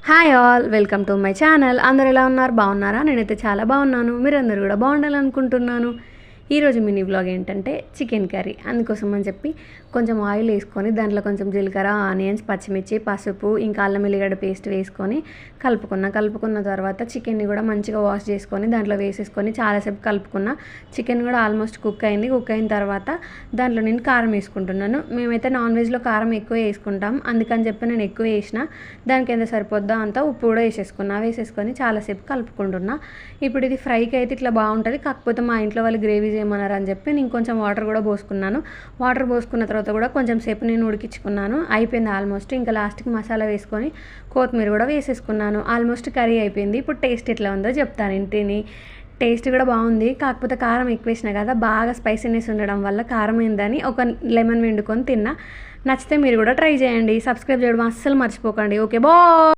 Hi all, welcome to my channel. అందరు ఎలా ఉన్నారు? బాగున్నారా? నేనైతే చాలా బాగున్నాను. మీరందరూ కూడా బాగుండాలనుకుంటున్నాను. ఈరోజు మినీ బ్లాగ్ ఏంటంటే చికెన్ కర్రీ. అందుకోసం అని చెప్పి కొంచెం ఆయిల్ వేసుకొని దాంట్లో కొంచెం జీలకర్ర, ఆనియన్స్, పచ్చిమిర్చి, పసుపు, ఇంకా అల్లం ఎల్లిగడ్డ పేస్ట్ వేసుకొని కలుపుకున్న తర్వాత చికెన్ని కూడా మంచిగా వాష్ చేసుకొని దాంట్లో వేసేసుకొని చాలాసేపు కలుపుకున్న. చికెన్ కూడా ఆల్మోస్ట్ కుక్ అయిన తర్వాత దాంట్లో నేను కారం వేసుకుంటున్నాను. మేమైతే నాన్ వెజ్లో కారం ఎక్కువ వేసుకుంటాం, అందుకని చెప్పి నేను ఎక్కువ వేసిన. దానికి ఎంత సరిపోద్దా అంతా ఉప్పు కూడా వేసేసుకొని చాలాసేపు కలుపుకుంటున్నా. ఇప్పుడు ఇది ఫ్రైకి అయితే ఇట్లా బాగుంటుంది, కాకపోతే మా ఇంట్లో వాళ్ళు గ్రేవీ చేయమన్నారు అని చెప్పి నేను కొంచెం వాటర్ కూడా పోసుకున్నాను. వాటర్ పోసుకున్న తర్వాత కూడా కొంచెం సేపు నేను ఉడికించుకున్నాను. అయిపోయింది ఆల్మోస్ట్. ఇంకా లాస్ట్కి మసాలా వేసుకొని కొత్తిమీర కూడా వేసేసుకున్నాను. ఆల్మోస్ట్ కర్రీ అయిపోయింది. ఇప్పుడు టేస్ట్ ఎట్లా ఉందో చెప్తాను. ఇంటిని టేస్ట్ కూడా బాగుంది, కాకపోతే కారం ఎక్కువ వేసిన కదా, బాగా స్పైసీనెస్ ఉండడం వల్ల కారం అయిందని ఒక లెమన్ పిండుకొని తిన్నా. నచ్చితే మీరు కూడా ట్రై చేయండి. సబ్స్క్రైబ్ చేయడం అస్సలు మర్చిపోకండి. Okay, bye.